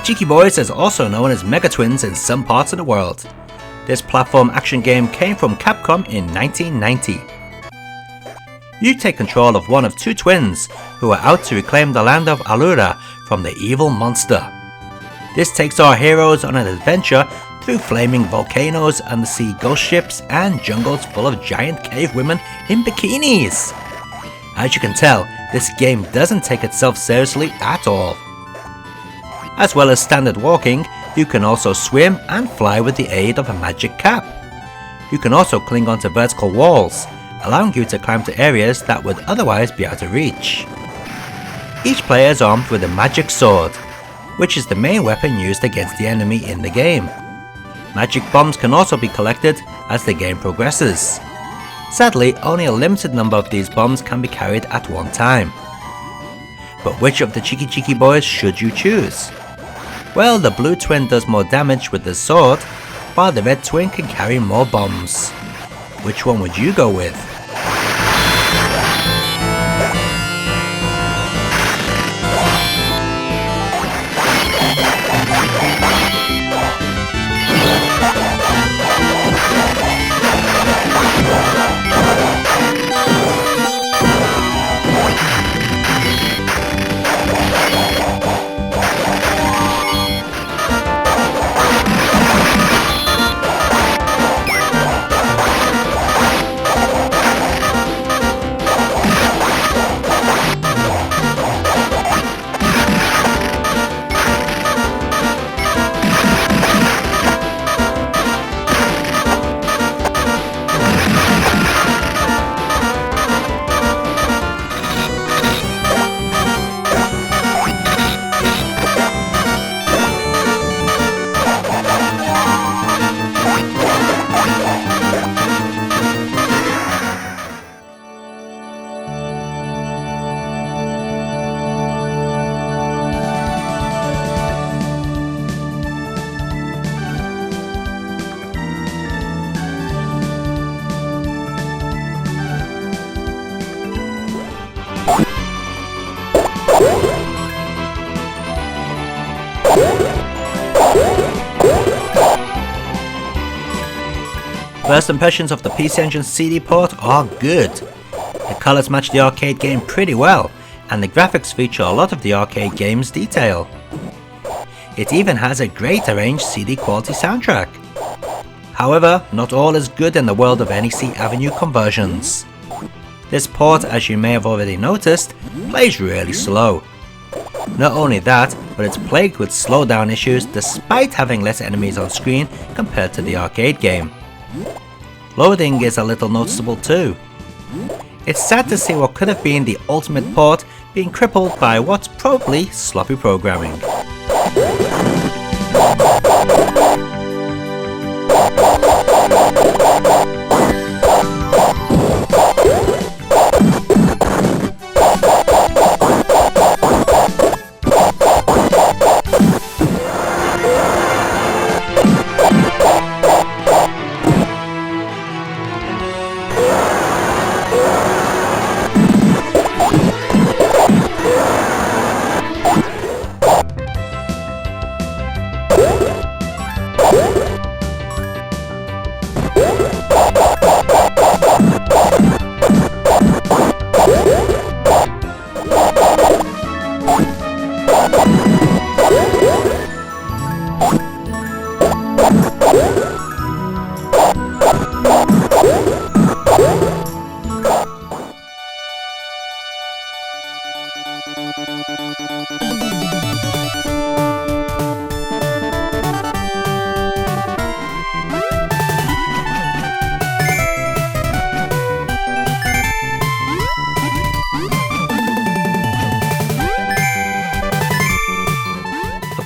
Chiki Boys is also known as Mega Twins in some parts of the world. This platform action game came from Capcom in 1990. You take control of one of two twins who are out to reclaim the land of Allura from the evil monster. This takes our heroes on an adventure through flaming volcanoes, undersea ghost ships, and jungles full of giant cave women in bikinis. As you can tell, this game doesn't take itself seriously at all. As well as standard walking, you can also swim and fly with the aid of a magic cap. You can also cling onto vertical walls, allowing you to climb to areas that would otherwise be out of reach. Each player is armed with a magic sword, which is the main weapon used against the enemy in the game. Magic bombs can also be collected as the game progresses. Sadly, only a limited number of these bombs can be carried at one time. But which of the Chiki Chiki Boys should you choose? Well, the blue twin does more damage with the sword, while the red twin can carry more bombs. Which one would you go with? First impressions of the PC Engine CD port are good. The colours match the arcade game pretty well, and the graphics feature a lot of the arcade game's detail. It even has a great arranged CD quality soundtrack. However, not all is good in the world of NEC Avenue conversions. This port, as you may have already noticed, plays really slow. Not only that, but it's plagued with slowdown issues despite having less enemies on screen compared to the arcade game. Loading is a little noticeable too. It's sad to see what could have been the ultimate port being crippled by what's probably sloppy programming.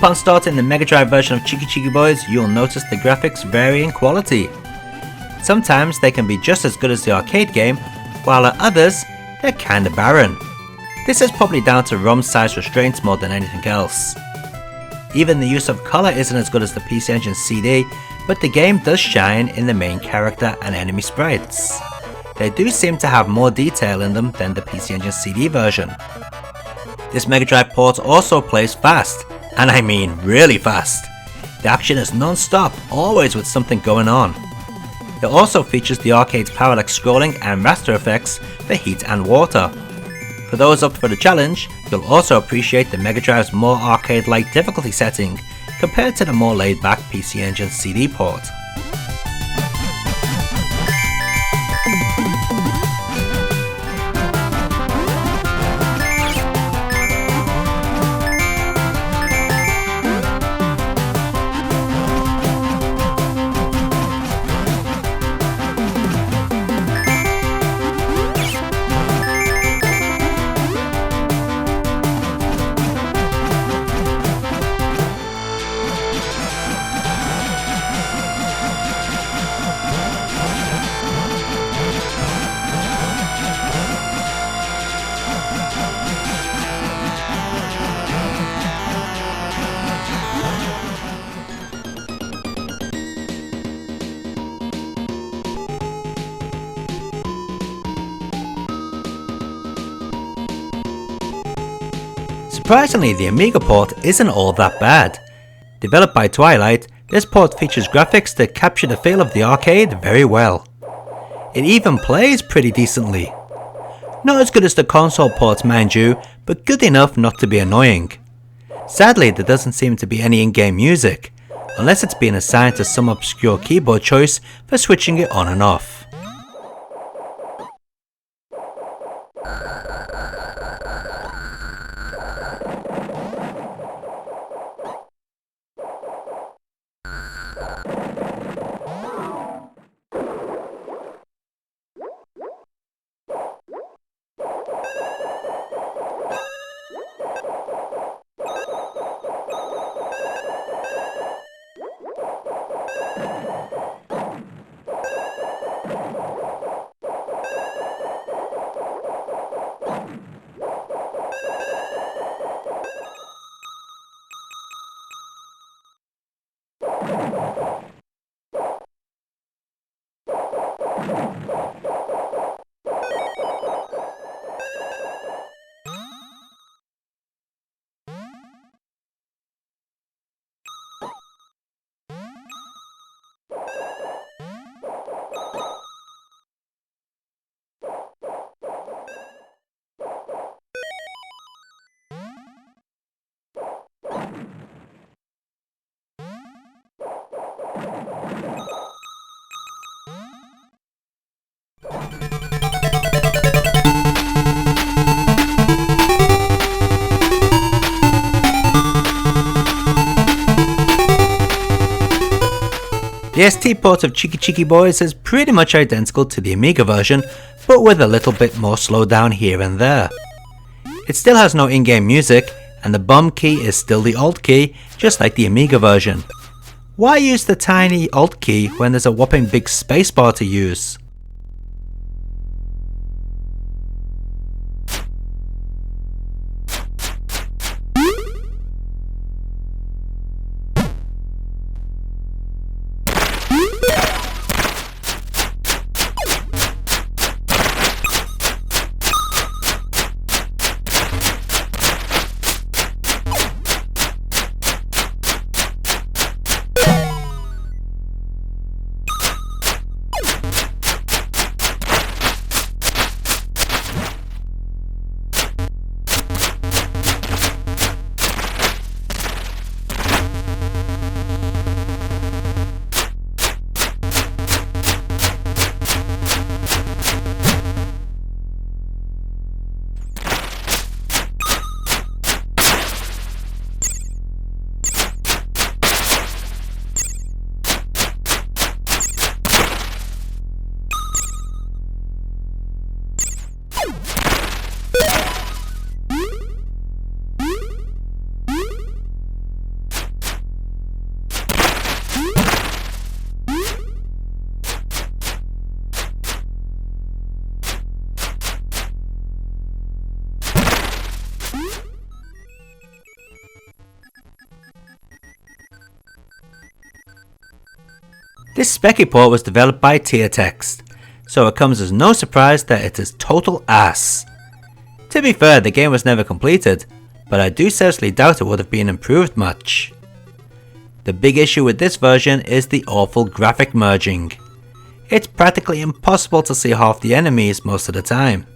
Upon starting the Mega Drive version of Chiki Chiki Boys, you'll notice the graphics vary in quality. Sometimes they can be just as good as the arcade game, while at others, they're kinda barren. This is probably down to ROM size restraints more than anything else. Even the use of color isn't as good as the PC Engine CD, but the game does shine in the main character and enemy sprites. They do seem to have more detail in them than the PC Engine CD version. This Mega Drive port also plays fast, And I mean really fast. The action is non-stop, always with something going on. It also features the arcade's parallax scrolling and raster effects for heat and water. For those up for the challenge, you'll also appreciate the Mega Drive's more arcade-like difficulty setting compared to the more laid-back PC Engine CD port. Surprisingly, the Amiga port isn't all that bad. Developed by Twilight, this port features graphics that capture the feel of the arcade very well. It even plays pretty decently. Not as good as the console ports, mind you, but good enough not to be annoying. Sadly, there doesn't seem to be any in-game music, unless it's been assigned to some obscure keyboard choice for switching it on and off. The ST port of Chiki Chiki Boys is pretty much identical to the Amiga version, but with a little bit more slowdown here and there. It still has no in-game music, and the bomb key is still the Alt key, just like the Amiga version. Why use the tiny Alt key when there's a whopping big spacebar to use? This Speccy port was developed by Text, so it comes as no surprise that it is total ass. To be fair, the game was never completed, but I do seriously doubt it would have been improved much. The big issue with this version is the awful graphic merging. It's practically impossible to see half the enemies most of the time.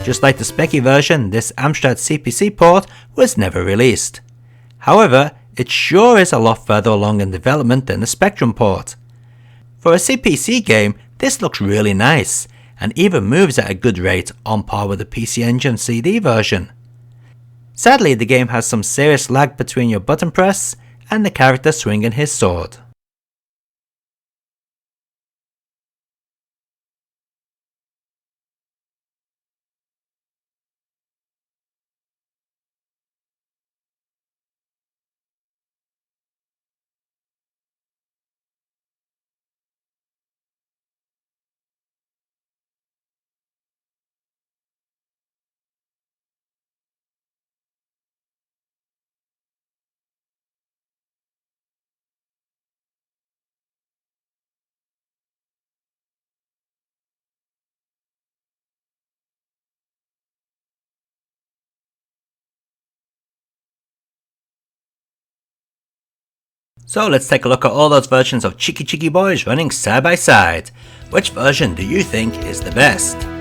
Just like the Specky version, this Amstrad CPC port was never released. However, it sure is a lot further along in development than the Spectrum port. For a CPC game, this looks really nice, and even moves at a good rate on par with the PC Engine CD version. Sadly, the game has some serious lag between your button press and the character swinging his sword. So let's take a look at all those versions of Chiki Chiki Boys running side by side. Which version do you think is the best?